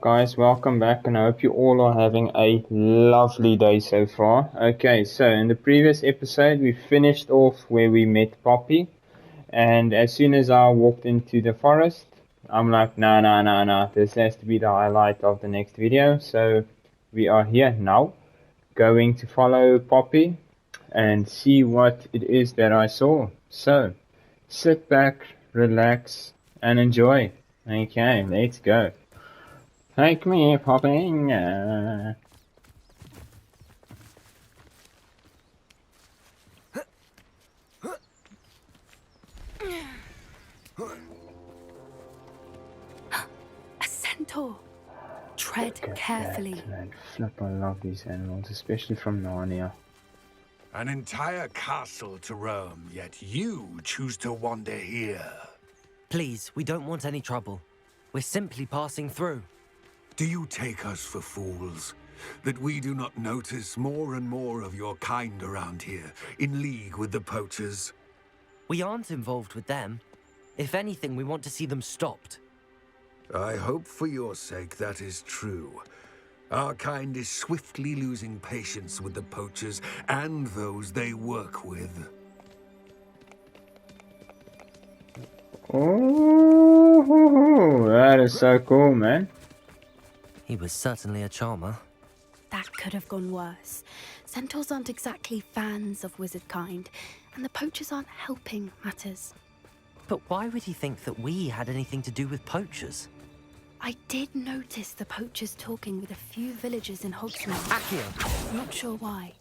Guys, welcome back, and I hope you all are having a lovely day so far. Okay, so in the previous episode, we finished off where we met Poppy, and as soon as I walked into the forest, I'm like, nah, this has to be the highlight of the next video. So we are here now, going to follow Poppy and see what it is that I saw. So, sit back, relax, and enjoy. Okay, let's go. Take me, Poppy. A centaur. Tread carefully. Man, flip, I love these animals, especially from Narnia. An entire castle to roam, yet you choose to wander here. Please, we don't want any trouble. We're simply passing through. Do you take us for fools? That we do not notice more and more of your kind around here, in league with the poachers? We aren't involved with them. If anything, we want to see them stopped. I hope for your sake that is true. Our kind is swiftly losing patience with the poachers and those they work with. Oh, that is so cool, man. He was certainly a charmer. That could have gone worse. Centaurs aren't exactly fans of wizard kind, and the poachers aren't helping matters. But why would he think that we had anything to do with poachers? I did notice the poachers talking with a few villagers in Hogwarts. Accio! Not sure why.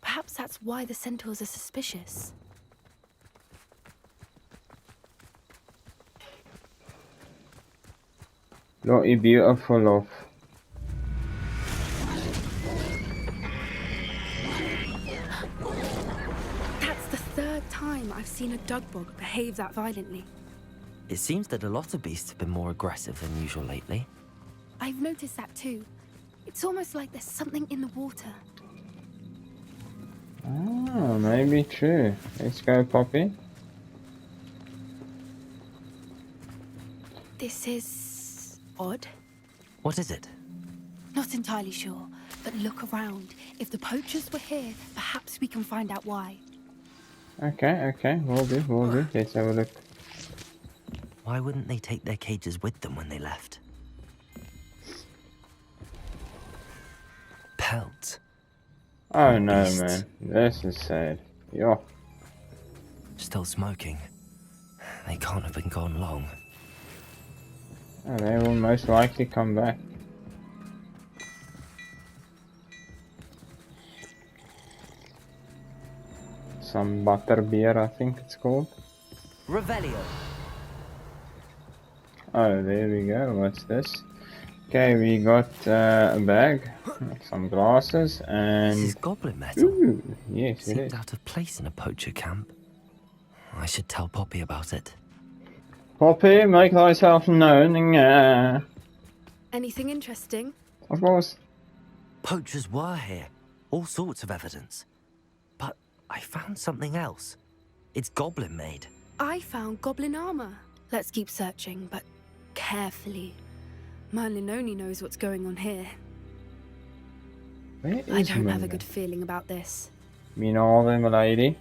Perhaps that's why the centaurs are suspicious. Lot you beautiful of. That's the third time I've seen a dugbog behave that violently. It seems that a lot of beasts have been more aggressive than usual lately. I've noticed that too. It's almost like there's something in the water. Oh, maybe true. Let's go, Poppy. This is odd. What is it? Not entirely sure, but look around. If the poachers were here, perhaps we can find out why. Okay, we'll do. Let's have a look. Why wouldn't they take their cages with them when they left? Pelt. Oh no, Beasts. man. This is sad. Yeah. Still smoking. They can't have been gone long. Oh, they will most likely come back. Some butterbeer, I think it's called. Revelio. Oh, there we go. What's this? Okay, we got a bag, some glasses, This and... is goblin metal. Ooh, yes, it Seems is. out of place in a poacher camp. I should tell Poppy about it. Poppy, make thyself known. Anything interesting? Of course. Poachers were here. All sorts of evidence. But I found something else. It's goblin made. I found goblin armor. Let's keep searching, but carefully. Merlin only knows what's going on here. Where I is don't have a Merlin? good feeling about this. Me neither, my lady.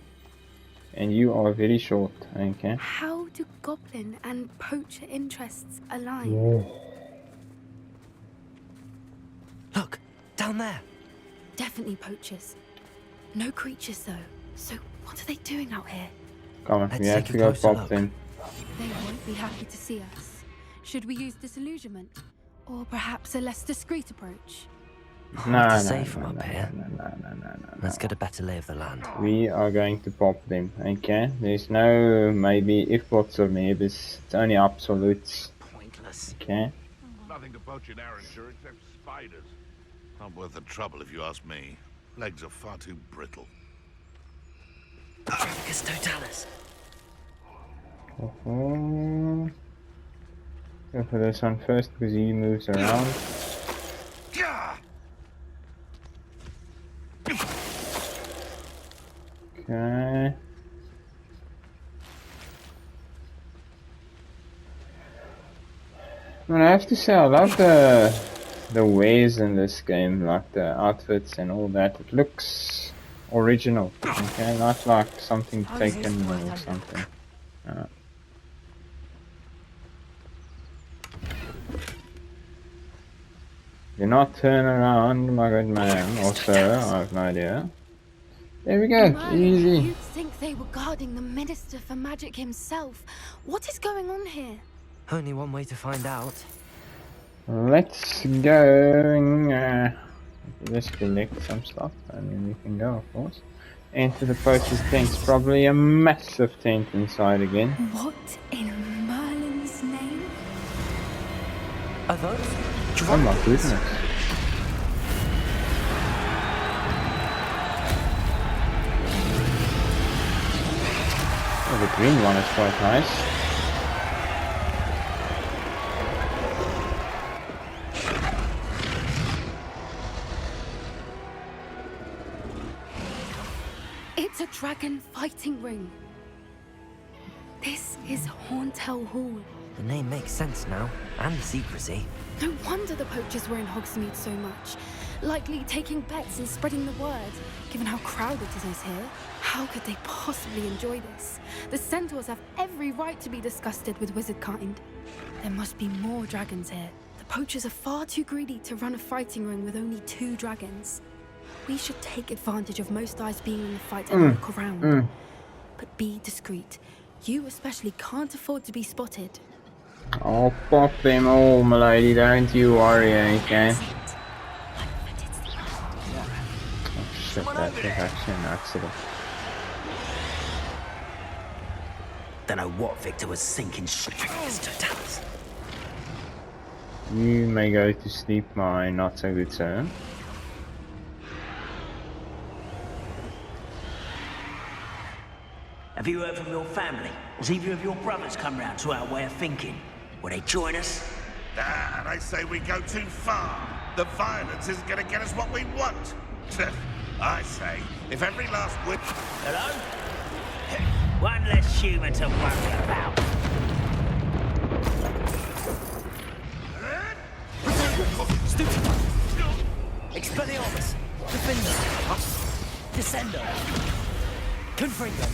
And you are very short, okay? How do goblin and poacher interests align? Whoa. Look, down there. Definitely poachers. No creatures though. So what are they doing out here? Come on, Let's we have take to a go closer pop look. them. They won't be happy to see us. Should we use disillusionment? Or perhaps a less discreet approach? Hard to say from up here. No. Let's get a better lay of the land. We are going to pop them, okay? There's no maybe if, buts, or maybe. It's only absolutes, Pointless. okay? Nothing to poach in Arranger except spiders. Not worth the trouble if you ask me. Legs are far too brittle. Tragus totalis. Oh. Go for this one first because he moves around. Okay. And I have to say, I love the wares in this game, like the outfits and all that. It looks original, okay, not like something taken or something. Do not turn around, my good man. Also, I have no idea. There we go, easy. You'd think they were guarding the Minister for Magic himself. What is going on here? Only one way to find out. Let's go. Let's collect some stuff and then we can go, of course. Enter the Poachers' tent. Probably a massive tent inside again. What in Merlin's name? Are those Oh my goodness. Oh, the green one is quite nice. It's a dragon fighting ring. This is Hauntel Hall. The name makes sense now, and the secrecy. No wonder the Poachers were in Hogsmeade so much. Likely taking bets and spreading the word. Given how crowded it is here, how could they possibly enjoy this? The Centaurs have every right to be disgusted with wizard kind. There must be more dragons here. The Poachers are far too greedy to run a fighting ring with only 2 dragons. We should take advantage of most eyes being in the fight and look around. But be discreet. You especially can't afford to be spotted. I'll pop them all, my lady, don't you worry, okay? Oh shit, that was actually an accident. Don't know what Victor was sinking strings to towers. You may go to sleep, my not so good sir. Have you heard from your family? Has either of your brothers come round to our way of thinking? Will they join us? Ah, they say we go too far. The violence isn't going to get us what we want. I say, if every last whip... Hello? One less human to worry about. Expelliarmus! Defender! Descendo! Confringo!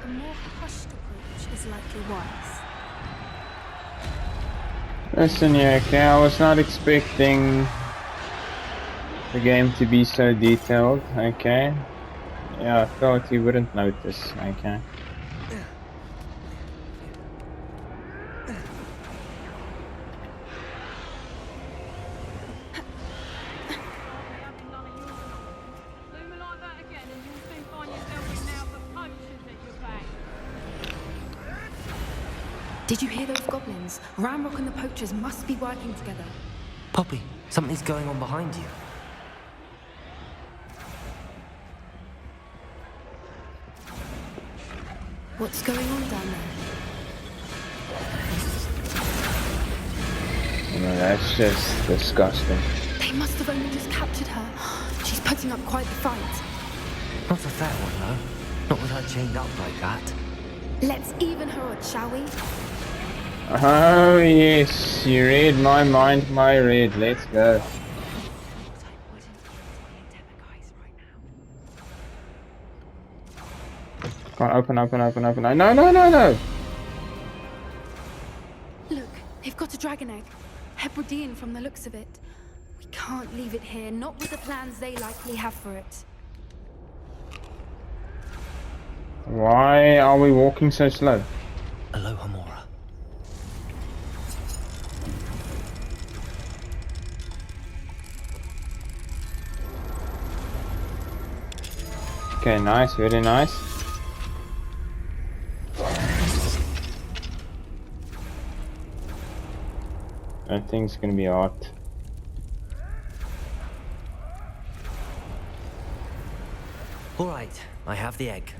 A more hushed approach is likely wise. Listen here, okay, I was not expecting the game to be so detailed, okay? Yeah, I thought you wouldn't notice, okay? Did you hear those goblins? Ramrock and the Poachers must be working together. Poppy, something's going on behind you. What's going on down there? No, that's just disgusting. They must have only just captured her. She's putting up quite the fight. Not a fair one, though. Not with her chained up like that. Let's even her odds, shall we? Oh yes, you read my mind, my read. Let's go. Come on, open. No. Look, they've got a dragon egg. Hebridean from the looks of it. We can't leave it here, not with the plans they likely have for it. Why are we walking so slow? Aloha Mora. Okay, nice, very nice. That thing's gonna be hot. Alright, I have the egg.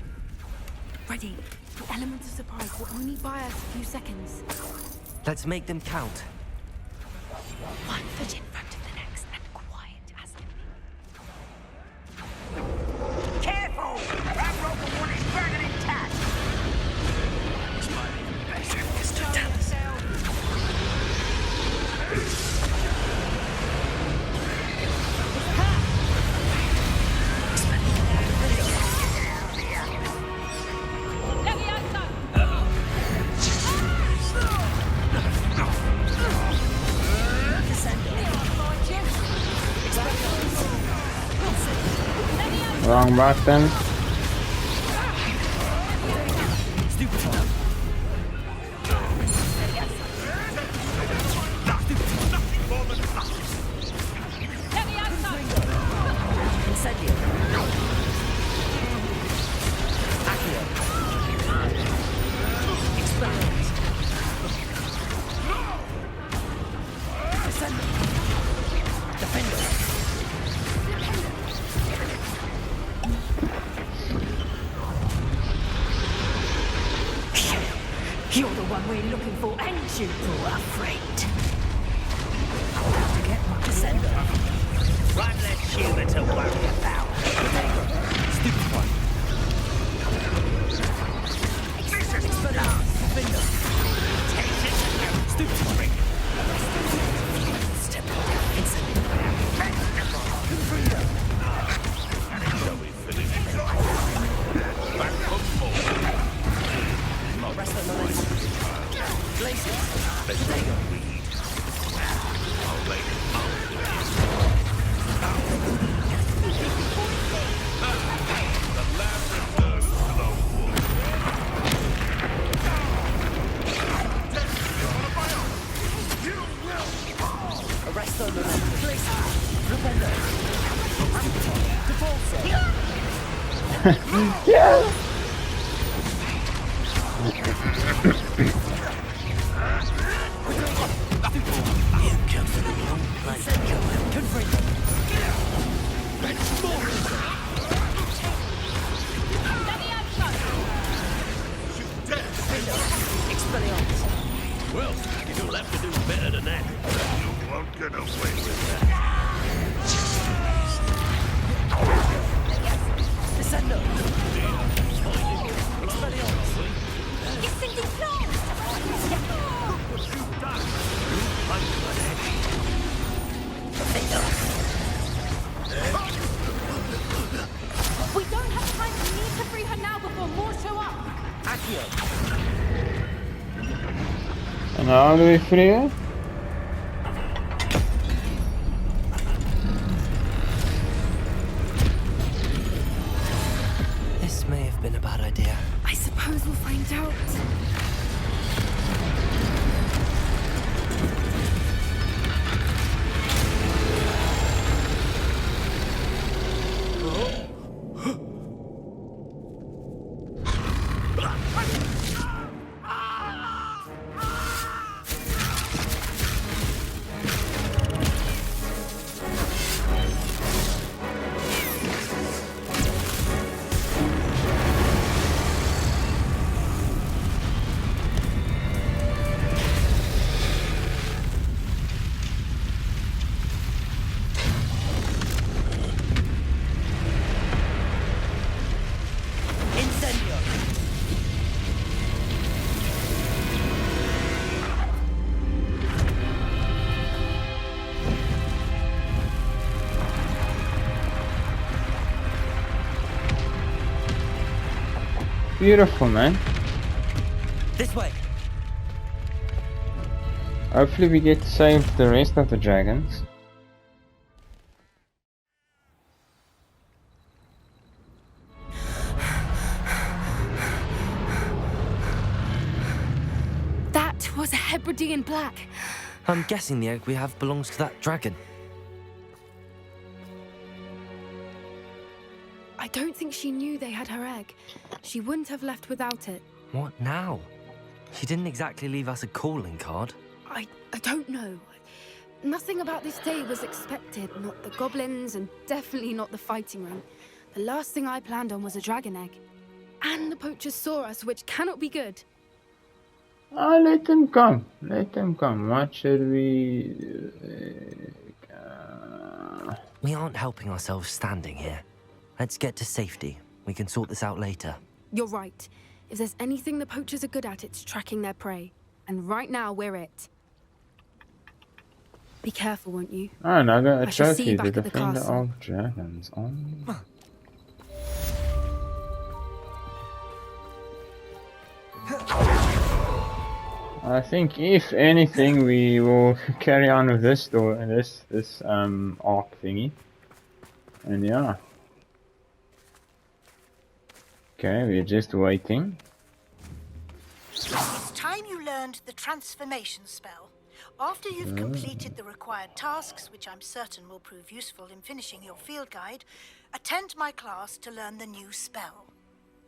Ready. The element of surprise will only buy us a few seconds. Let's make them count. One foot in front of the next and quiet as can be. Careful! Ramrock will want his dragon intact! Wrong button. You're the one we're looking for, ain't you, poor friend? To get my descender. One less human to worry about. Stupid one. This is the last finger. Take it. Stupid one. Step Shall we finish it? Back on board. Rest on the left. Places. Let's take a weed. I'll make it up. The lab returns to the wood. You will fall. Arrest on the left. Places. Defender. Default. Yeah! Well, you'll have to do better than that. You won't get away with that. Descendo. Expelliarmus. We don't have time. We need to free her now before more show up. Accio. And how do we free her? This may have been a bad idea. I suppose we'll find out. Beautiful, man. This way. Hopefully we get to save the rest of the dragons. That was a Hebridean black. I'm guessing the egg we have belongs to that dragon. I don't think she knew they had her egg. She wouldn't have left without it. What now? She didn't exactly leave us a calling card. I don't know. Nothing about this day was expected. Not the goblins, and definitely not the fighting ring. The last thing I planned on was a dragon egg. And the poachers saw us, which cannot be good. Ah, let them come. Let them come. What should we do? We aren't helping ourselves standing here. Let's get to safety. We can sort this out later. You're right. If there's anything the poachers are good at, it's tracking their prey. And right now, we're it. Be careful, won't you? Oh, another I shall see trophy, you the back at the Defender castle. of Dragons. Oh. I think, if anything, we will carry on with this story, this arc thingy, and yeah. Okay, we're just waiting. It's time you learned the transformation spell. After you've completed the required tasks, which I'm certain will prove useful in finishing your field guide, attend my class to learn the new spell.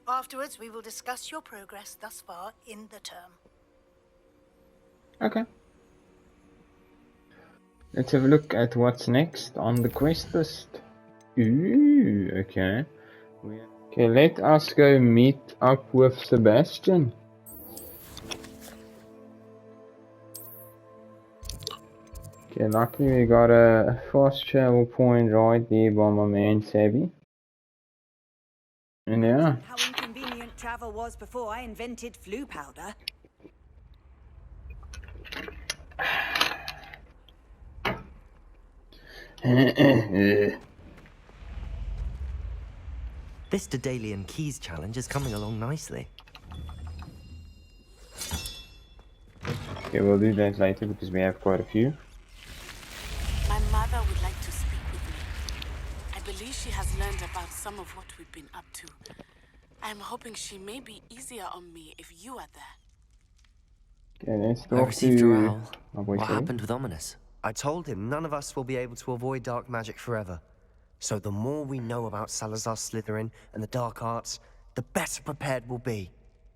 Afterwards, we will discuss your progress thus far in the term. Okay. Let's have a look at what's next on the quest list. Ooh, okay. Okay, let us go meet up with Sebastian. Okay, luckily we got a fast travel point right there by my man Savvy. And yeah. How inconvenient travel was before I invented flu powder. This Daedalian Keys challenge is coming along nicely. Okay, we'll do that later because we have quite a few. My mother would like to speak with me. I believe she has learned about some of what we've been up to. I am hoping she may be easier on me if you are there. Okay, let's I talk received to your owl. my boy What Savvy. happened with Ominous? I told him none of us will be able to avoid dark magic forever. So the more we know about Salazar Slytherin and the dark arts, the better prepared we'll be.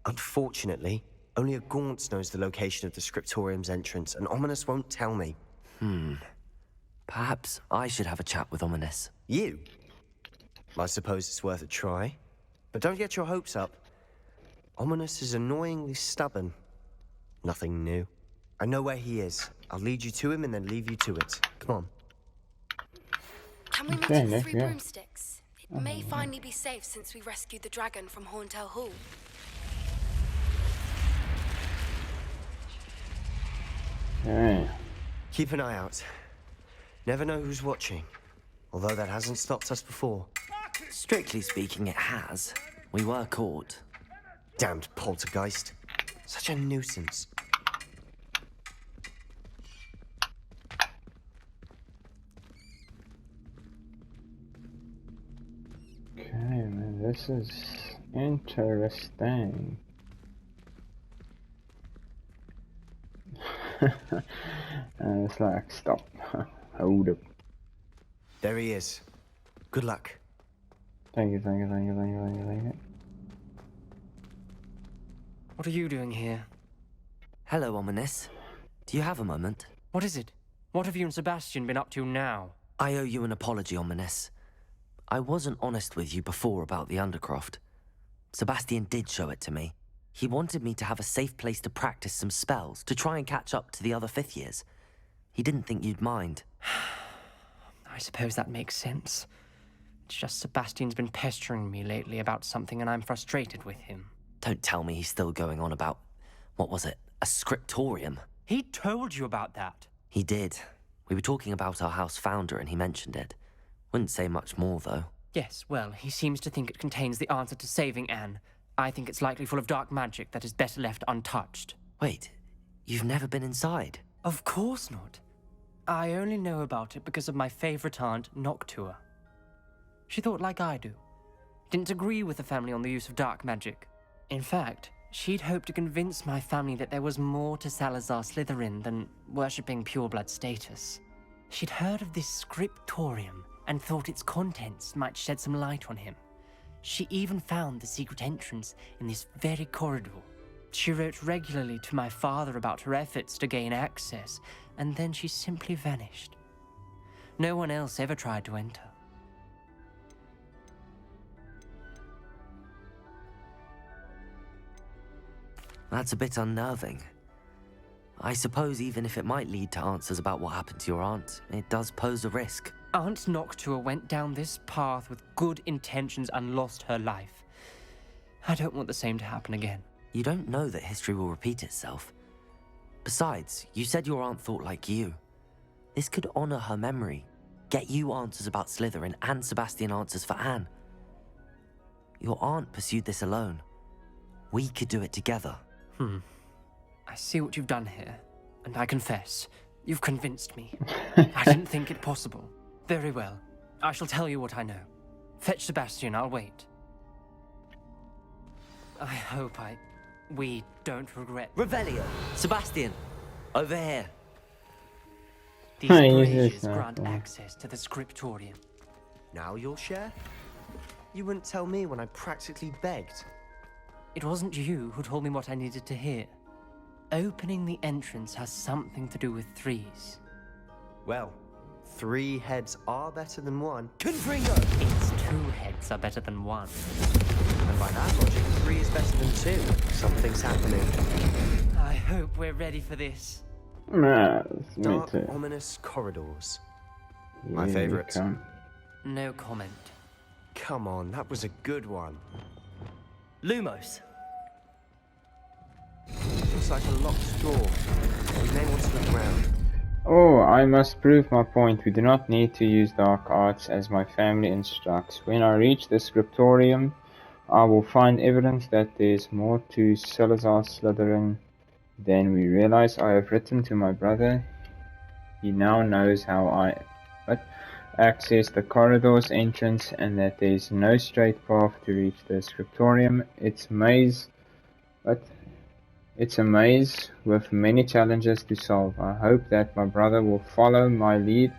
Unfortunately, only a Gaunt knows the location of the Scriptorium's entrance, and Ominous won't tell me. Perhaps I should have a chat with Ominous. You? I suppose it's worth a try. But don't get your hopes up. Ominous is annoyingly stubborn. Nothing new. I know where he is. I'll lead you to him and then leave you to it. Come on. Can we meet Okay, at the let's 3 go. broomsticks? It may finally be safe since we rescued the dragon from Horntail Hall. Okay. Keep an eye out. Never know who's watching. Although that hasn't stopped us before. Strictly speaking, it has. We were caught. Damned poltergeist. Such a nuisance. Okay, man, this is interesting. It's like, stop. Hold up. There he is. Good luck. Thank you, thank you, thank you, thank you, thank you, thank you. What are you doing here? Hello, Ominous. Do you have a moment? What is it? What have you and Sebastian been up to now? I owe you an apology, Ominous. I wasn't honest with you before about the Undercroft. Sebastian did show it to me. He wanted me to have a safe place to practice some spells, to try and catch up to the other 5th years. He didn't think you'd mind. I suppose that makes sense. It's just Sebastian's been pestering me lately about something and I'm frustrated with him. Don't tell me he's still going on about, what was it, a scriptorium? He told you about that. He did. We were talking about our house founder and he mentioned it. Wouldn't say much more, though. Yes, well, he seems to think it contains the answer to saving Anne. I think it's likely full of dark magic that is better left untouched. Wait, you've never been inside? Of course not. I only know about it because of my favorite aunt, Noctua. She thought like I do. Didn't agree with the family on the use of dark magic. In fact, she'd hoped to convince my family that there was more to Salazar Slytherin than worshipping pureblood status. She'd heard of this scriptorium and thought its contents might shed some light on him. She even found the secret entrance in this very corridor. She wrote regularly to my father about her efforts to gain access, and then she simply vanished. No one else ever tried to enter. That's a bit unnerving. I suppose even if it might lead to answers about what happened to your aunt, it does pose a risk. Aunt Noctua went down this path with good intentions and lost her life. I don't want the same to happen again. You don't know that history will repeat itself. Besides, you said your aunt thought like you. This could honor her memory, get you answers about Slytherin and Sebastian answers for Anne. Your aunt pursued this alone. We could do it together. I see what you've done here, and I confess, you've convinced me. I didn't think it possible. Very well. I shall tell you what I know. Fetch Sebastian, I'll wait. I hope we don't regret. Revelio! Sebastian! Over here! These Use braziers this now, grant yeah. access to the scriptorium. Now you'll share? You wouldn't tell me when I practically begged. It wasn't you who told me what I needed to hear. Opening the entrance has something to do with threes. Well, 3 heads are better than 1. Confringo! Its 2 heads are better than 1. And by that logic, 3 is better than 2. Something's happening. I hope we're ready for this. Nah, me Dark, too. ominous corridors. My Here we favourite. come. No comment. Come on, that was a good one. Lumos! Looks like a locked door. We may want to look around. Oh, I must prove my point. We do not need to use dark arts as my family instructs. When I reach the scriptorium, I will find evidence that there's more to Salazar Slytherin than we realize. I have written to my brother. He now knows how I access the corridor's entrance and that there is no straight path to reach the scriptorium. It's a maze with many challenges to solve. I hope that my brother will follow my lead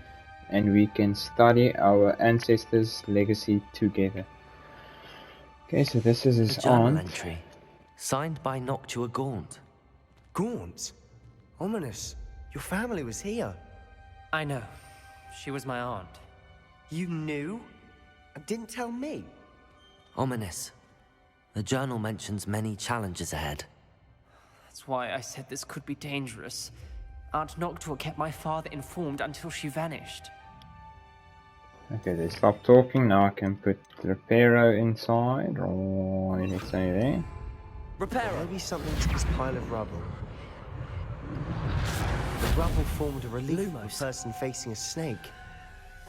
and we can study our ancestors' legacy together. Okay, so this is his A journal aunt. entry. Signed by Noctua Gaunt. Gaunt? Ominous. Your family was here. I know. She was my aunt. You knew? And didn't tell me? Ominous. The journal mentions many challenges ahead. That's why I said this could be dangerous. Aunt Noctua kept my father informed until she vanished. Okay, they stopped talking. Now I can put Reparo inside. Right, let's say there. Reparo! Maybe something to this pile of rubble. The rubble formed a relief of a Lumos. person facing a snake.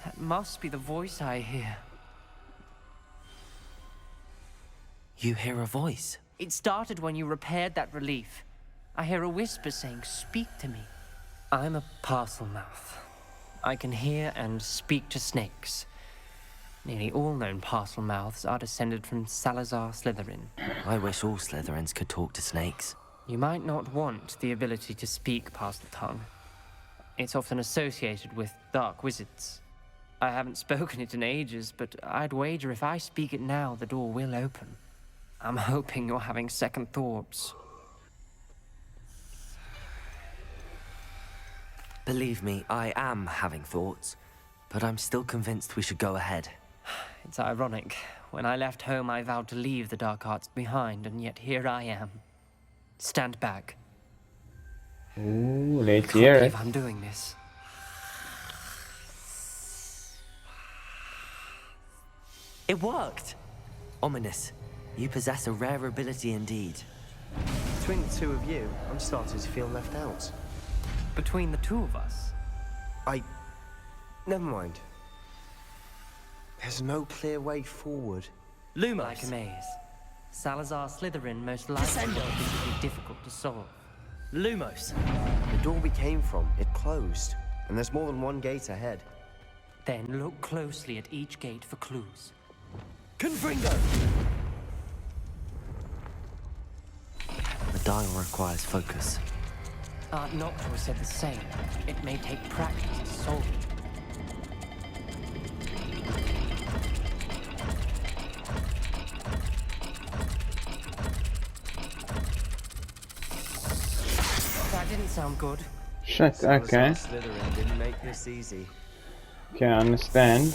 That must be the voice I hear. You hear a voice. It started when you repaired that relief. I hear a whisper saying, "Speak to me." I'm a parcel mouth. I can hear and speak to snakes. Nearly all known parcel mouths are descended from Salazar Slytherin. I wish all Slytherins could talk to snakes. You might not want the ability to speak parcel tongue. It's often associated with dark wizards. I haven't spoken it in ages, but I'd wager if I speak it now, the door will open. I'm hoping you're having second thoughts. Believe me, I am having thoughts, but I'm still convinced we should go ahead. It's ironic. When I left home, I vowed to leave the dark arts behind, and yet here I am. Stand back. Ooh, let's Can't hear it. believe I'm doing this. It worked! Ominous, you possess a rare ability indeed. Between the 2 of you, I'm starting to feel left out. Between the 2 of us, Never mind. There's no clear way forward. Lumos! like a maze. Salazar Slytherin most likely will be difficult to solve. Lumos! The door we came from, it closed. And there's more than one gate ahead. Then look closely at each gate for clues. Confringo! The dial requires focus. Aunt Noctua said the same. It may take practice to solve it. That didn't sound good. Shit, okay. Slytherin didn't make this easy. Okay, I understand.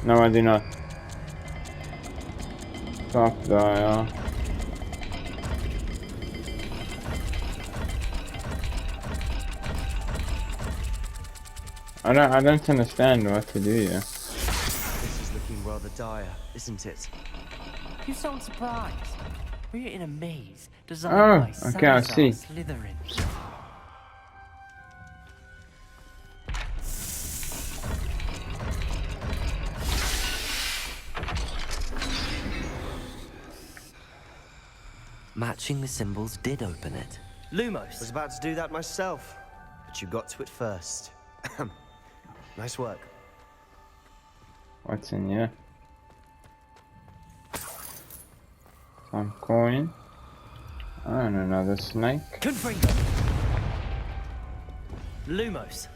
No, I do not. Top dial. I don't understand what to do here. This is looking rather dire, isn't it? You sound surprised. We're in a maze designed by okay, I Salazar see. Slytherin. Matching the symbols did open it. I was about to do that myself, but you got to it first. Nice work. What's in here? Some coin. And another snake. Confringo. Lumos.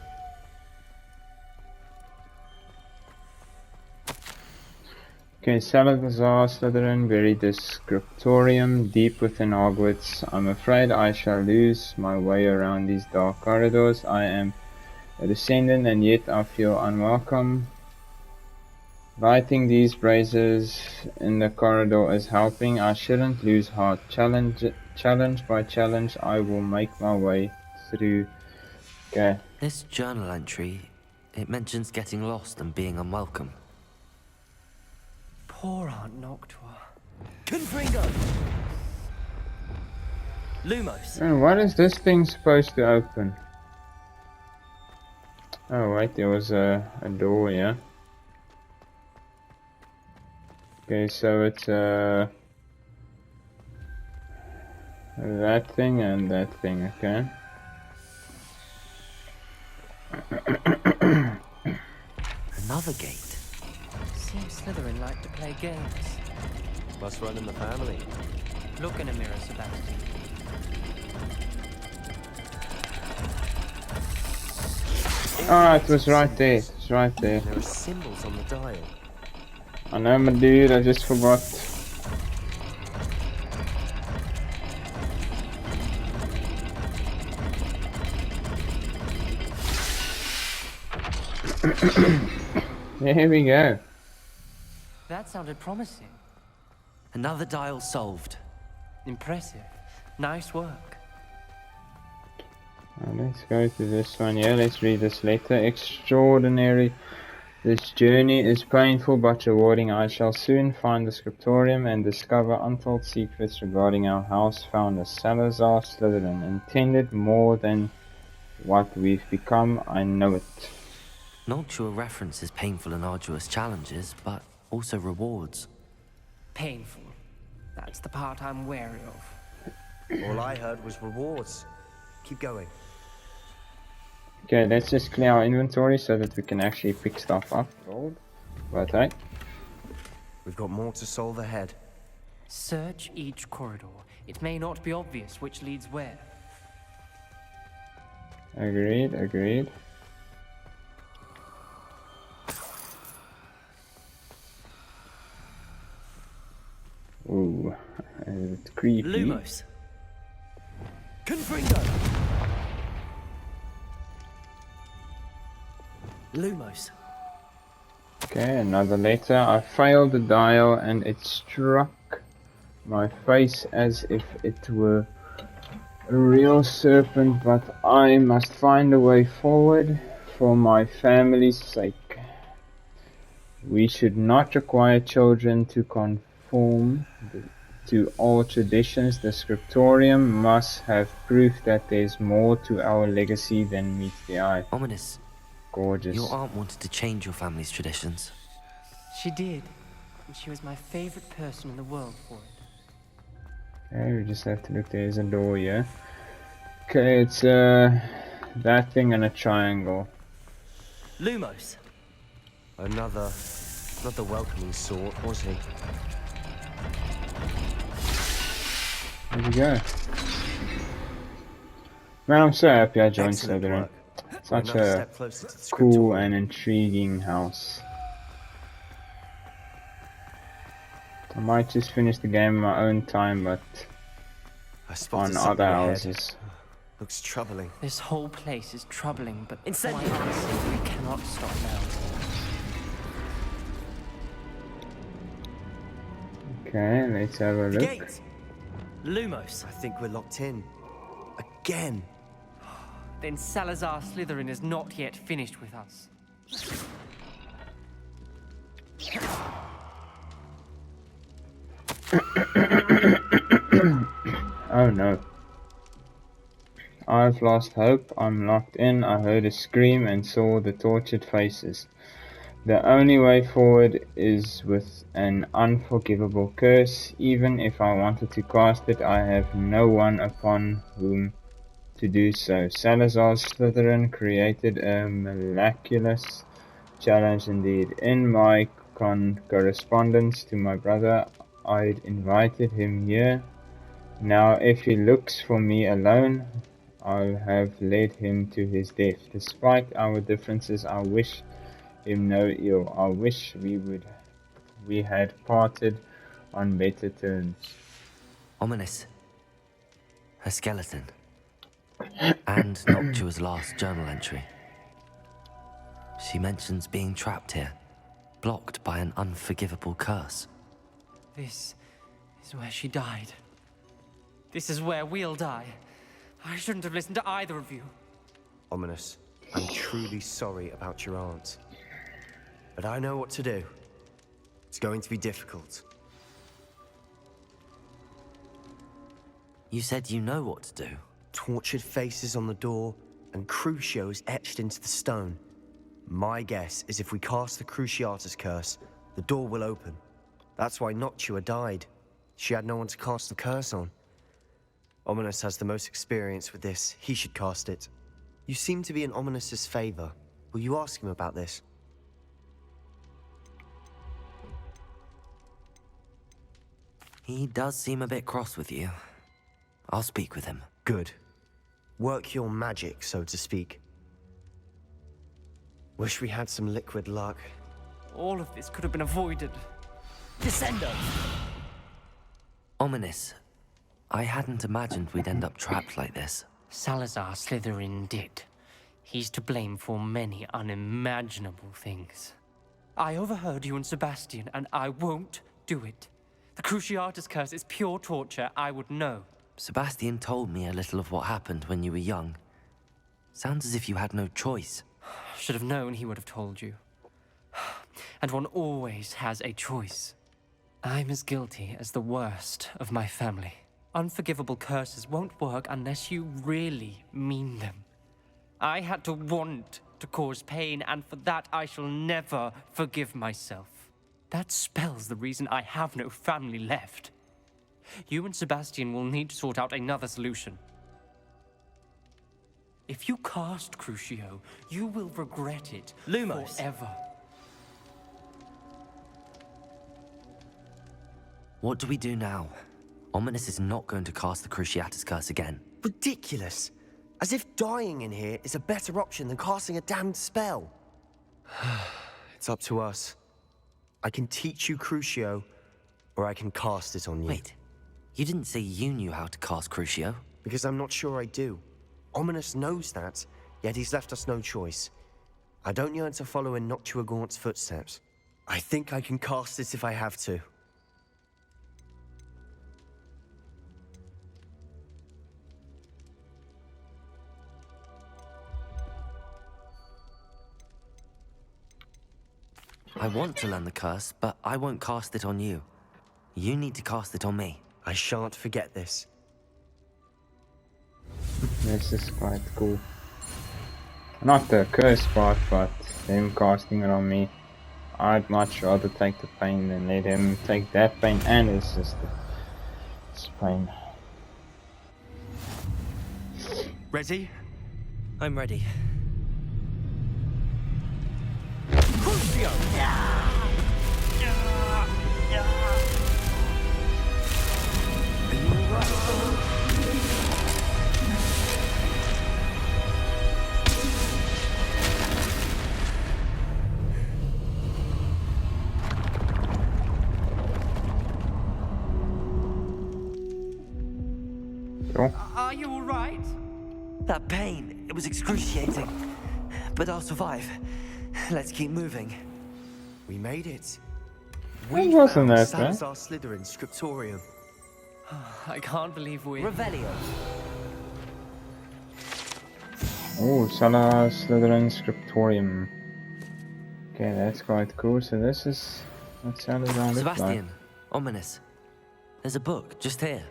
Okay, Salazar Slytherin buried the scriptorium deep within Hogwarts. I'm afraid I shall lose my way around these dark corridors. I am a descendant and yet I feel unwelcome. Lighting these braziers in the corridor is helping. I shouldn't lose heart. Challenge by challenge, I will make my way through. Okay. This journal entry, it mentions getting lost and being unwelcome. Poor Aunt Noctua. Confringo. Lumos. And what is this thing supposed to open? Oh wait, there was a door here. Okay, so it's that thing and that thing, okay. Another gate. Seems Slytherin like to play games. Must run in the family. Look in a mirror, Sebastian. Ah, it was right there. It's right there. There are symbols on the dial. I know, my dude. I just forgot. Here we go. That sounded promising. Another dial solved. Impressive. Nice work. Let's go to this one here. Let's read this letter. Extraordinary. This journey is painful but rewarding. I shall soon find the scriptorium and discover untold secrets regarding our house founder, Salazar Slytherin. Intended more than what we've become, I know it. Noctua references painful and arduous challenges, but also rewards. Painful. That's the part I'm wary of. All I heard was rewards. Keep going. Okay, let's just clear our inventory so that we can actually pick stuff up. But hey. We've got more to solve ahead. Search each corridor. It may not be obvious which leads where. Agreed, agreed. Ooh, it's creepy. Lumos. Confringo. Lumos. Okay, another letter. I failed the dial and it struck my face as if it were a real serpent, but I must find a way forward for my family's sake. We should not require children to conform to all traditions. The scriptorium must have proof that there's more to our legacy than meets the eye. Ominous. Gorgeous. Your aunt wanted to change your family's traditions. She did. And she was my favorite person in the world for it. Okay, we just have to look. There's a door here. Okay, it's that thing and a triangle. Lumos. Another, not the welcoming sort, was he? There we go. Man, I'm so happy I joined Excellent Slytherin. work. Such Another a step closer to the cool scriptorium. and intriguing house. I might just finish the game in my own time, but I spotted on something other ahead. houses. Looks troubling. This whole place is troubling, but Incendiary. quite honestly, we cannot stop now. Okay, let's have a look. Gate. Lumos. I think we're locked in. Again. Then Salazar Slytherin is not yet finished with us. Oh no. I've lost hope. I'm locked in. I heard a scream and saw the tortured faces. The only way forward is with an unforgivable curse. Even if I wanted to cast it, I have no one upon whom to do so. Salazar Slytherin created a miraculous challenge indeed. In my correspondence to my brother, I'd invited him here. Now if he looks for me alone, I'll have led him to his death. Despite our differences, I wish him no ill. I wish we had parted on better terms. Ominous. A skeleton. And Noctua's last journal entry. She mentions being trapped here, blocked by an unforgivable curse. This is where she died. This is where we'll die. I shouldn't have listened to either of you. Ominous, I'm truly sorry about your aunt. But I know what to do. It's going to be difficult. You said you know what to do. Tortured faces on the door, and Crucios etched into the stone. My guess is if we cast the Cruciatus curse, the door will open. That's why Noctua died. She had no one to cast the curse on. Ominous has the most experience with this. He should cast it. You seem to be in Ominous's favor. Will you ask him about this? He does seem a bit cross with you. I'll speak with him. Good. Work your magic, so to speak. Wish we had some liquid luck. All of this could have been avoided. Descendo! Ominous. I hadn't imagined we'd end up trapped like this. Salazar Slytherin did. He's to blame for many unimaginable things. I overheard you and Sebastian, and I won't do it. The Cruciatus curse is pure torture. I would know. Sebastian told me a little of what happened when you were young. Sounds as if you had no choice. Should have known he would have told you. And one always has a choice. I'm as guilty as the worst of my family. Unforgivable curses won't work unless you really mean them. I had to want to cause pain, and for that I shall never forgive myself. That spells the reason I have no family left. You and Sebastian will need to sort out another solution. If you cast Crucio, you will regret it Lumos. forever. What do we do now? Ominous is not going to cast the Cruciatus curse again. Ridiculous. As if dying in here is a better option than casting a damned spell. It's up to us. I can teach you Crucio, or I can cast it on you. Wait, you didn't say you knew how to cast Crucio? Because I'm not sure I do. Ominous knows that, yet he's left us no choice. I don't yearn to follow in Noctua Gaunt's footsteps. I think I can cast it if I have to. I want to learn the curse, but I won't cast it on you. You need to cast it on me. I shan't forget this. This is quite cool. Not the curse part, but him casting it on me. I'd much rather take the pain than let him take that pain and his sister. It's pain. Ready? I'm ready. Crucio! Are you all right? That pain, it was excruciating. But I'll survive. Let's keep moving. We made it. It wasn't found that bad. Salazar Slytherin Scriptorium. I can't believe we... Revelio. Oh, Salazar Slytherin Scriptorium. Okay, that's quite cool. So this is what Salazar looks like. Sebastian, Ominous. There's a book just here.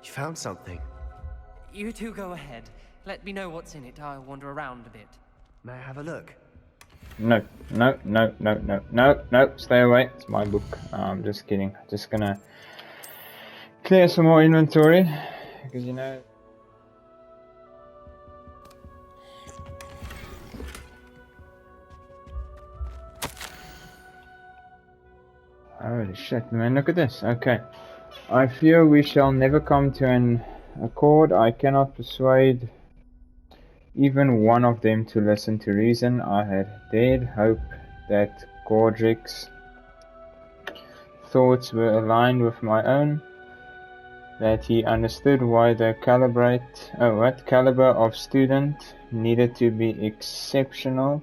You found something. You two go ahead. Let me know what's in it. I'll wander around a bit. May I have a look? No, stay away. It's my book. I'm just kidding. Just gonna clear some more inventory because you know. Holy shit, man, look at this. Okay. I fear we shall never come to an accord. I cannot persuade even one of them to listen to reason. I had dared hope that Godric's thoughts were aligned with my own, that he understood why the caliber of student needed to be exceptional,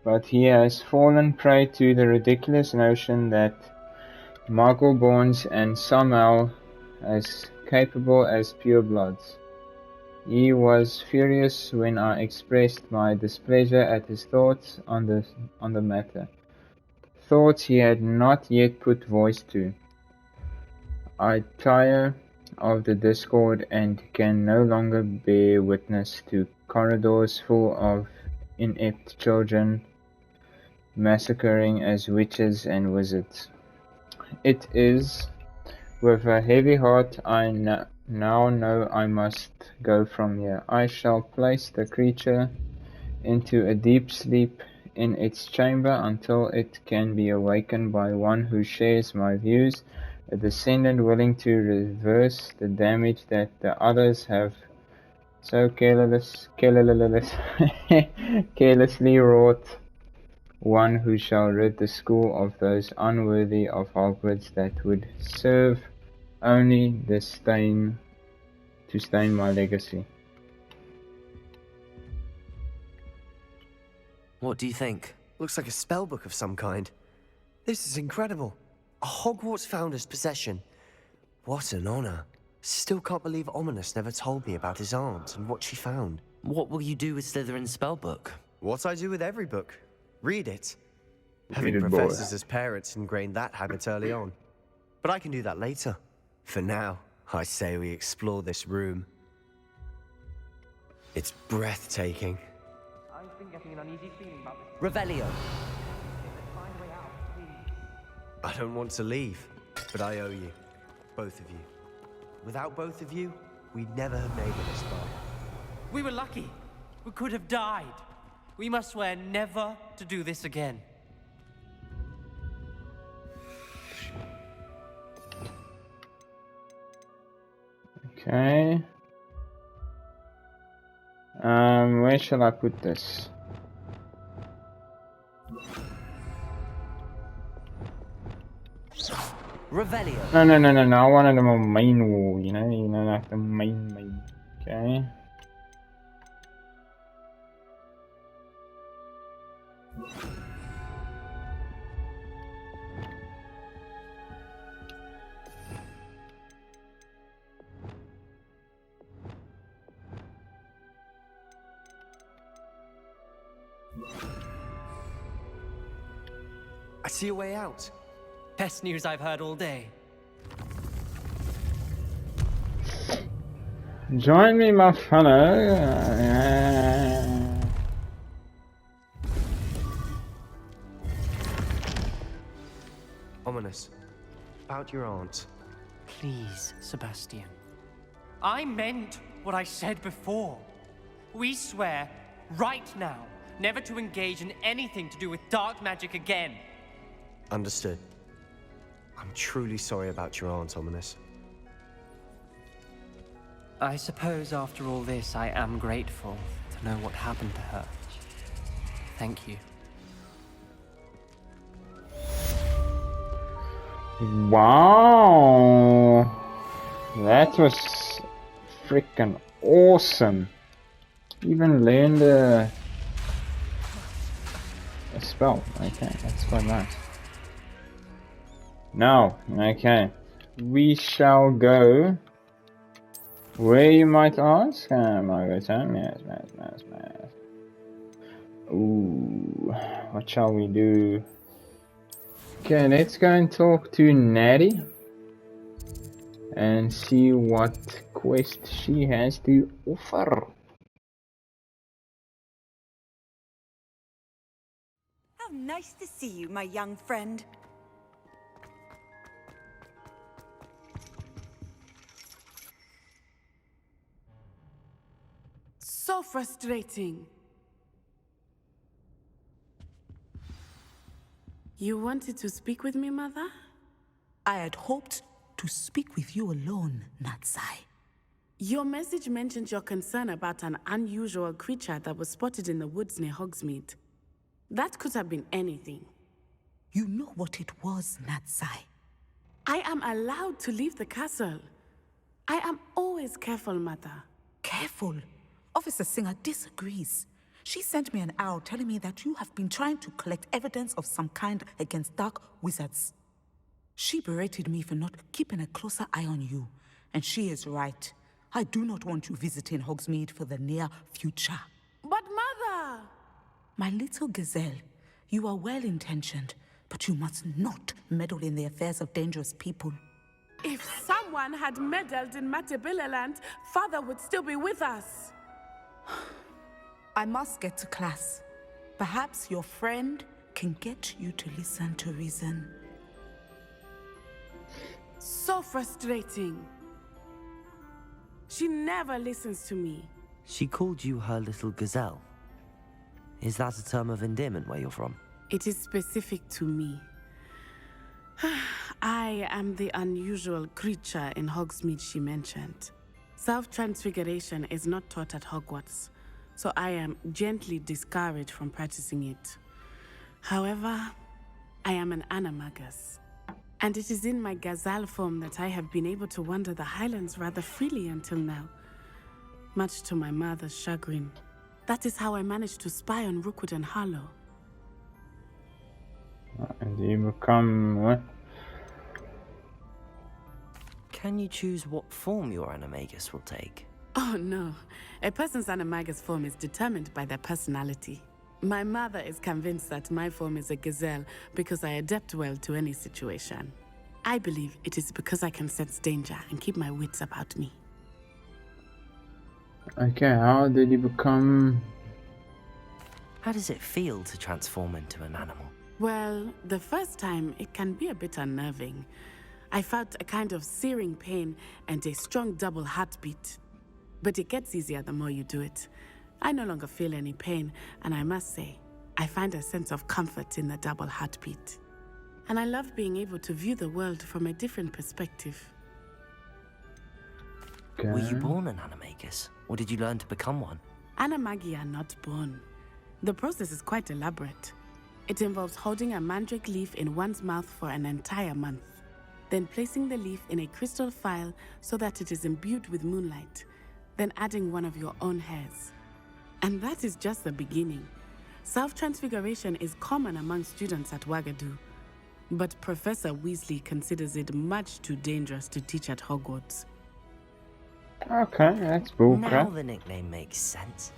but he has fallen prey to the ridiculous notion that Muggle-borns and somehow as capable as purebloods. He was furious when I expressed my displeasure at his thoughts on the matter, thoughts he had not yet put voice to. I tire of the discord and can no longer bear witness to corridors full of inept children massacring as witches and wizards. It is with a heavy heart I now know I must go from here. I shall place the creature into a deep sleep in its chamber until it can be awakened by one who shares my views, a descendant willing to reverse the damage that the others have so carelessly wrought, one who shall rid the school of those unworthy of Hogwarts that would serve only to stain my legacy. What do you think? Looks like a spellbook of some kind. This is incredible. A Hogwarts founder's possession. What an honor. Still can't believe Ominous never told me about his aunt and what she found. What will you do with Slytherin's spellbook? What I do with every book. Read it. Read Having it, boy. professors as parents ingrained that habit early on. But I can do that later. For now, I say we explore this room. It's breathtaking. I've been getting an uneasy feeling about this. Revelio! Find a way out, please. I don't want to leave, but I owe you. Both of you. Without both of you, we'd never have made it this far. We were lucky. We could have died. We must swear never to do this again. Okay. Where shall I put this? Revelio! No. I wanted them on main wall, you know, like the main. Okay. I see a way out. Best news I've heard all day. Join me, my fellow. Ominous. About your aunt. Please, Sebastian. I meant what I said before. We swear, right now, never to engage in anything to do with dark magic again. Understood. I'm truly sorry about your aunt, Ominous. I suppose after all this, I am grateful to know what happened to her. Thank you. Wow, that was freaking awesome. Even learned a spell. Okay, that's quite nice. Now, okay, we shall go where, you might ask. Margaret's home. Yes. Ooh, what shall we do? Okay, let's go and talk to Natty and see what quest she has to offer. How nice to see you, my young friend. So frustrating. You wanted to speak with me, Mother? I had hoped to speak with you alone, Natsai. Your message mentioned your concern about an unusual creature that was spotted in the woods near Hogsmeade. That could have been anything. You know what it was, Natsai. I am allowed to leave the castle. I am always careful, Mother. Careful? Officer Singer disagrees. She sent me an owl telling me that you have been trying to collect evidence of some kind against dark wizards. She berated me for not keeping a closer eye on you, and she is right. I do not want you visiting Hogsmeade for the near future. But Mother! My little gazelle, you are well-intentioned, but you must not meddle in the affairs of dangerous people. If someone had meddled in Matabeleland, Father would still be with us. I must get to class. Perhaps your friend can get you to listen to reason. So frustrating. She never listens to me. She called you her little gazelle. Is that a term of endearment where you're from? It is specific to me. I am the unusual creature in Hogsmeade she mentioned. Self-transfiguration is not taught at Hogwarts, so I am gently discouraged from practicing it. However, I am an animagus, and it is in my gazelle form that I have been able to wander the Highlands rather freely until now, much to my mother's chagrin. That is how I managed to spy on Rookwood and Harlow. And you become what? Can you choose what form your animagus will take? Oh no, a person's animagus form is determined by their personality. My mother is convinced that my form is a gazelle because I adapt well to any situation. I believe it is because I can sense danger and keep my wits about me. Okay, how did you become... How does it feel to transform into an animal? Well, the first time it can be a bit unnerving. I felt a kind of searing pain and a strong double heartbeat. But it gets easier the more you do it. I no longer feel any pain, and I must say, I find a sense of comfort in the double heartbeat. And I love being able to view the world from a different perspective. Okay. Were you born an animagus, or did you learn to become one? Animagi are not born. The process is quite elaborate. It involves holding a mandrake leaf in one's mouth for an entire month, then placing the leaf in a crystal phial so that it is imbued with moonlight, then adding one of your own hairs. And that is just the beginning. Self-transfiguration is common among students at Wagadu, but Professor Weasley considers it much too dangerous to teach at Hogwarts. Okay, that's bullcrap. Now the nickname makes sense.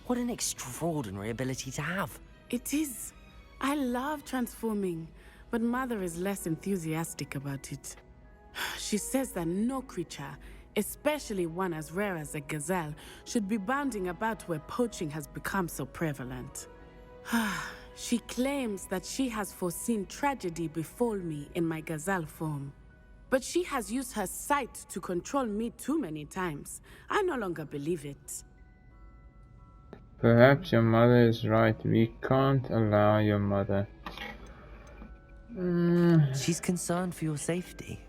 What an extraordinary ability to have. It is. I love transforming, but Mother is less enthusiastic about it. She says that no creature, especially one as rare as a gazelle, should be bounding about where poaching has become so prevalent. She claims that she has foreseen tragedy befall me in my gazelle form. But she has used her sight to control me too many times. I no longer believe it. Perhaps your mother is right. We can't allow your mother. She's concerned for your safety.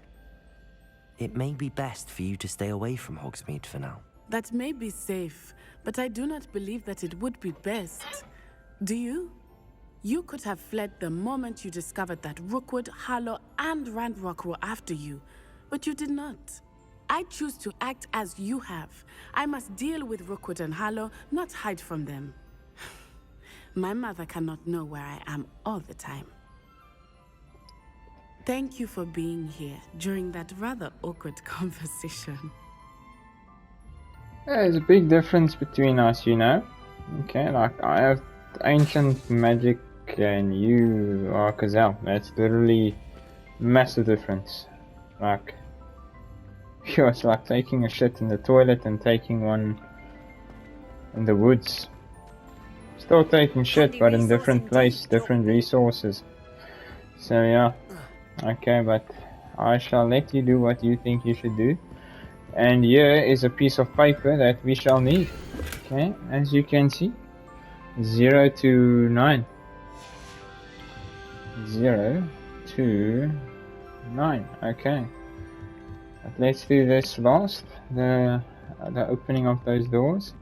It may be best for you to stay away from Hogsmeade for now. That may be safe, but I do not believe that it would be best. Do you? You could have fled the moment you discovered that Rookwood, Harlow, and Ranrock were after you, but you did not. I choose to act as you have. I must deal with Rookwood and Harlow, not hide from them. My mother cannot know where I am all the time. Thank you for being here during that rather awkward conversation. There's a big difference between us, you know. Okay, like I have ancient magic and you are Gazelle. That's literally massive difference. Like, it's like taking a shit in the toilet and taking one in the woods. Still taking shit, but in different place, different resources. So yeah, okay, but I shall let you do what you think you should do. And here is a piece of paper that we shall need. Okay, as you can see, 0 to 9. 0 to 9. Okay. But let's do this last. The opening of those doors.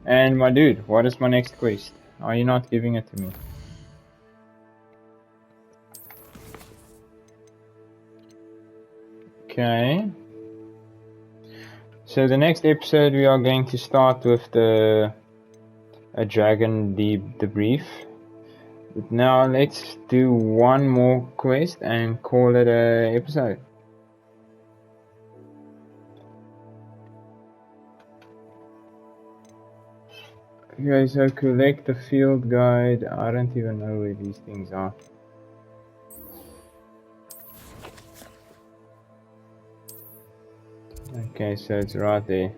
And my dude, what is my next quest? Are you not giving it to me? Okay. So the next episode we are going to start with a dragon debrief. But now let's do one more quest and call it a episode. Okay, so collect the field guide. I don't even know where these things are. Okay, so it's right there.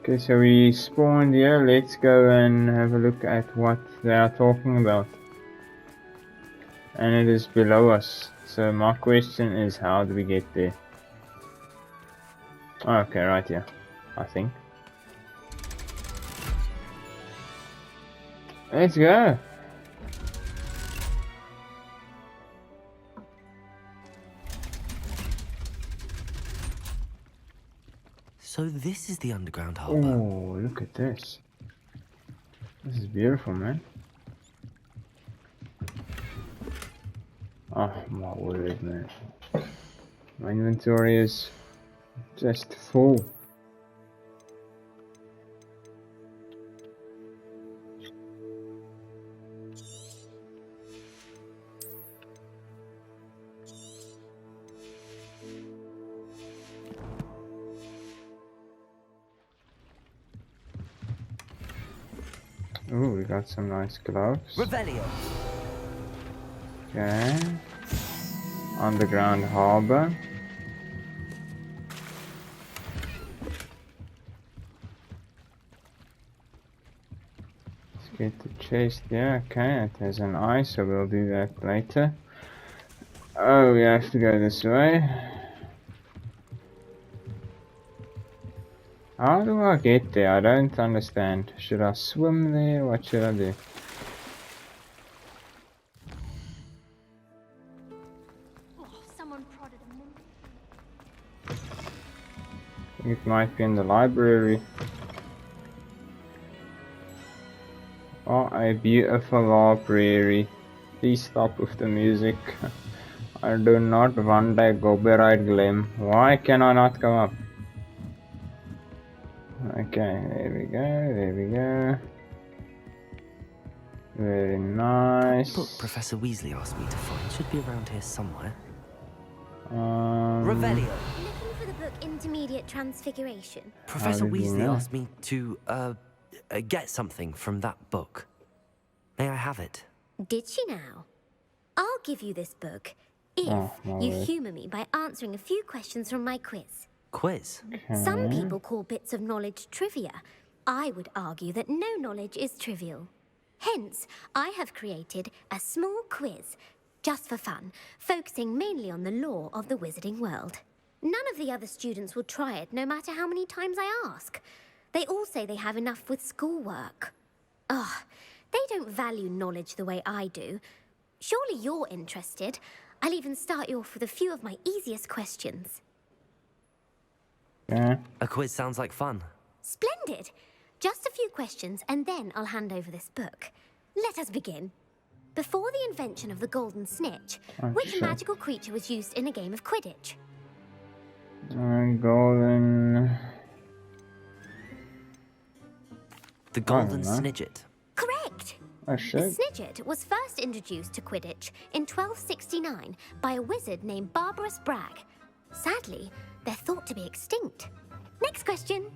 Okay, so we spawned here. Let's go and have a look at what they are talking about. And it is below us. So my question is, how do we get there? Okay, right here, I think. Let's go. So this is the underground harbour. Oh, look at this. This is beautiful, man. Oh my word, man. My inventory is just full. Ooh, we got some nice gloves. Revelio. Okay. Underground harbor. Let's get the chest there. Okay, it has an eye, so we'll do that later. Oh, we have to go this way. How do I get there? I don't understand. Should I swim there? What should I do? Oh, someone prodded a monkey. It might be in the library. Oh, a beautiful library. Please stop with the music. I do not want a copyright claim. Why can I not come up? Okay, there we go, there we go. Very nice. The book Professor Weasley asked me to find should be around here somewhere. Revelio. Looking for the book Intermediate Transfiguration. Professor did you Weasley know? asked me to, get something from that book. May I have it? Did she now? I'll give you this book if my you word. humour me by answering a few questions from my quiz. Quiz? Some people call bits of knowledge trivia. I would argue that no knowledge is trivial. Hence, I have created a small quiz, just for fun, focusing mainly on the lore of the wizarding world. None of the other students will try it, no matter how many times I ask. They all say they have enough with schoolwork. Ugh, they don't value knowledge the way I do. Surely you're interested. I'll even start you off with a few of my easiest questions. Yeah. A quiz sounds like fun. Splendid! Just a few questions, and then I'll hand over this book. Let us begin. Before the invention of the golden snitch, which shit. magical creature was used in a game of Quidditch? Golden. The Golden know. Snidget. Correct! Oh The shit. snidget was first introduced to Quidditch in 1269 by a wizard named Barbarous Bragg. Sadly, they're thought to be extinct. Next question.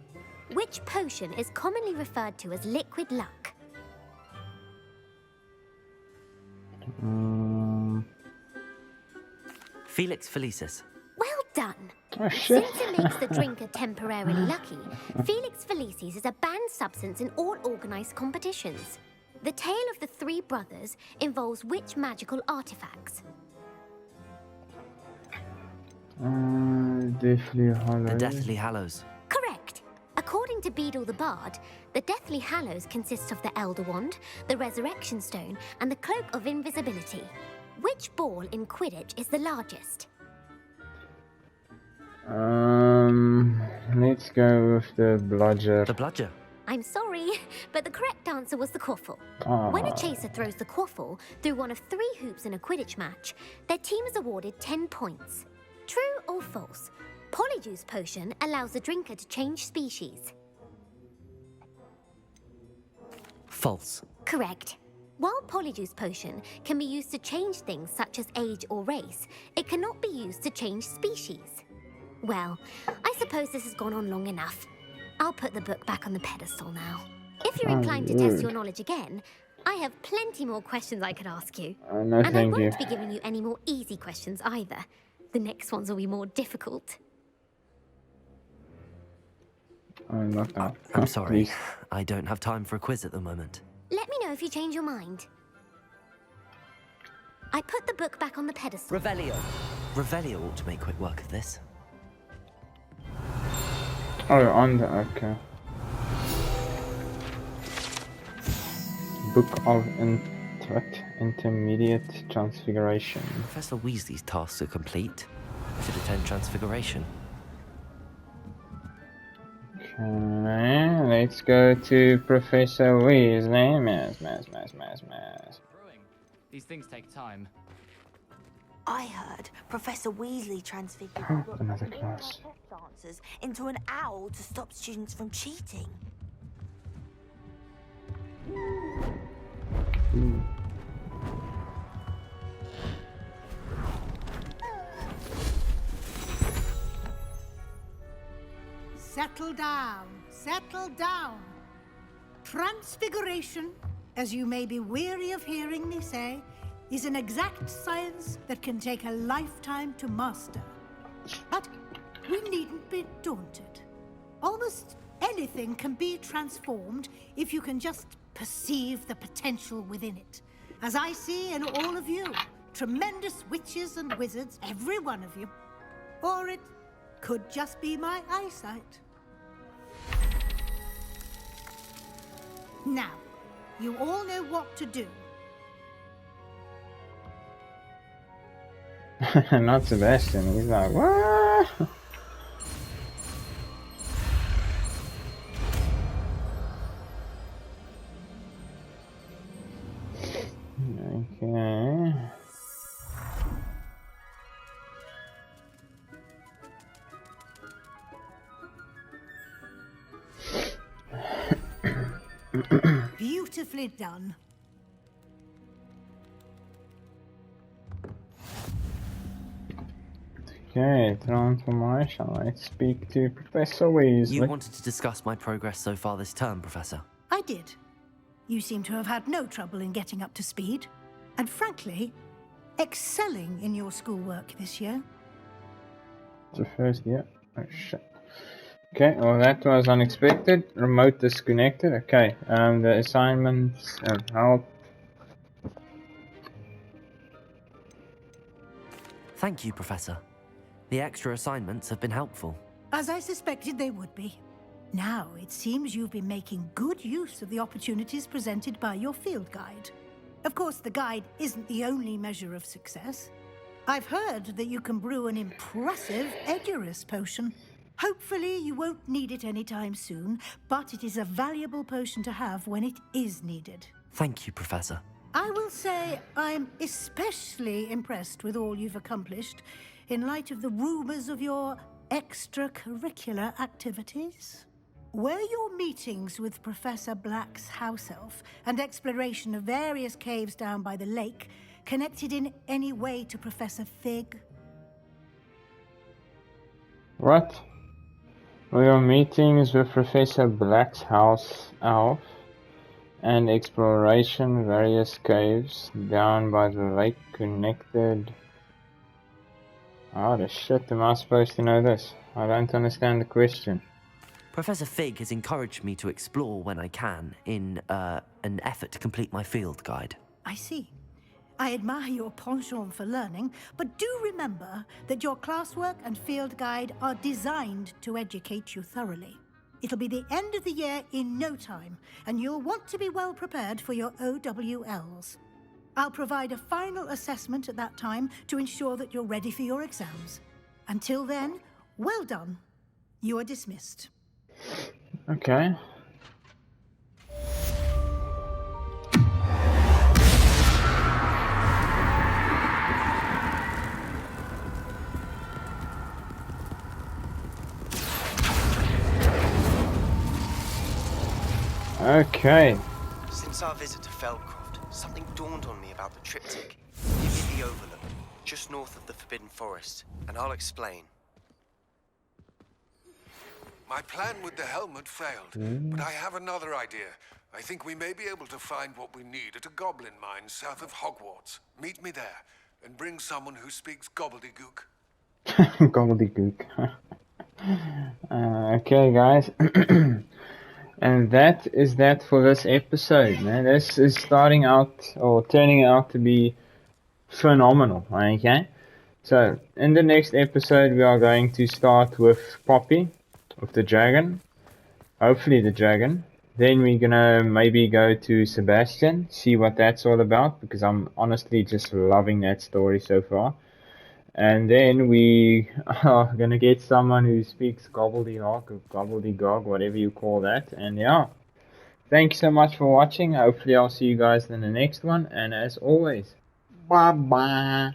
Which potion is commonly referred to as liquid luck? Felix Felicis. Well done. Oh shit. Since it makes the drinker temporarily lucky, Felix Felicis is a banned substance in all organised competitions. The tale of the three brothers involves which magical artifacts? Deathly Hallows. The Deathly Hallows. Correct. According to Beadle the Bard, the Deathly Hallows consists of the Elder Wand, the Resurrection Stone, and the Cloak of Invisibility. Which ball in Quidditch is the largest? Let's go with the bludger. The bludger. I'm sorry, but the correct answer was the quaffle. Ah. When a chaser throws the quaffle through one of 3 hoops in a Quidditch match, their team is awarded 10 points. True or false? Polyjuice Potion allows the drinker to change species. False. Correct. While Polyjuice Potion can be used to change things such as age or race, it cannot be used to change species. Well, I suppose this has gone on long enough. I'll put the book back on the pedestal now. If you're inclined to test your knowledge again, I have plenty more questions I could ask you. No, and I thank won't you. be giving you any more easy questions either. The next ones will be more difficult. I'm not that. I'm sorry. Please. I don't have time for a quiz at the moment. Let me know if you change your mind. I put the book back on the pedestal. Revelio. Revelio ought to make quick work of this. Oh, on the... okay. Book of Intermediate Transfiguration. Professor Weasley's tasks are complete. I should attend Transfiguration. Okay, let's go to Professor Weasley. Mass. Brewing. These things take time. I heard Professor Weasley transfigured Oh, another class. test answers into an owl to stop students from cheating. Ooh. Settle down, settle down. Transfiguration, as you may be weary of hearing me say, is an exact science that can take a lifetime to master. But we needn't be daunted. Almost anything can be transformed if you can just perceive the potential within it. As I see in all of you, tremendous witches and wizards, every one of you. Or it could just be my eyesight. Now, you all know what to do. Not Sebastian. He's like, what? Okay. Beautifully done. Okay, transformation. Let's speak to Professor Weasley. You wanted to discuss my progress so far this term, Professor. I did. You seem to have had no trouble in getting up to speed. And frankly, excelling in your schoolwork this year. The first, yeah. Oh shit. Okay, well that was unexpected. Remote disconnected. Okay, the assignments help. Thank you, Professor. The extra assignments have been helpful. As I suspected they would be. Now, it seems you've been making good use of the opportunities presented by your field guide. Of course, the guide isn't the only measure of success. I've heard that you can brew an impressive Edurus potion. Hopefully, you won't need it anytime soon, but it is a valuable potion to have when it is needed. Thank you, Professor. I will say I'm especially impressed with all you've accomplished in light of the rumors of your extracurricular activities. Were your meetings with Professor Black's house elf and exploration of various caves down by the lake connected in any way to Professor Fig? What? Were your meetings with Professor Black's house elf and exploration various caves down by the lake connected? How the shit am I supposed to know this? I don't understand the question. Professor Fig has encouraged me to explore when I can in an effort to complete my field guide. I see. I admire your penchant for learning, but do remember that your classwork and field guide are designed to educate you thoroughly. It'll be the end of the year in no time, and you'll want to be well prepared for your OWLs. I'll provide a final assessment at that time to ensure that you're ready for your exams. Until then, well done. You are dismissed. Okay. Okay. Since our visit to Feldcroft, something dawned on me about the triptych. Give me the overlook, just north of the Forbidden Forest, and I'll explain. My plan with the helmet failed, but I have another idea. I think we may be able to find what we need at a goblin mine south of Hogwarts. Meet me there, and bring someone who speaks gobbledygook. Gobbledygook. Okay, guys. And that is that for this episode, man. This is starting out, or turning out to be phenomenal, okay? So, in the next episode, we are going to start with Poppy, with the dragon. Hopefully the dragon. Then we're gonna maybe go to Sebastian, see what that's all about, because I'm honestly just loving that story so far. And then we are gonna get someone who speaks gobbledygook or gobbledygog, whatever you call that. And yeah, thanks so much for watching. Hopefully I'll see you guys in the next one. And as always, bye bye.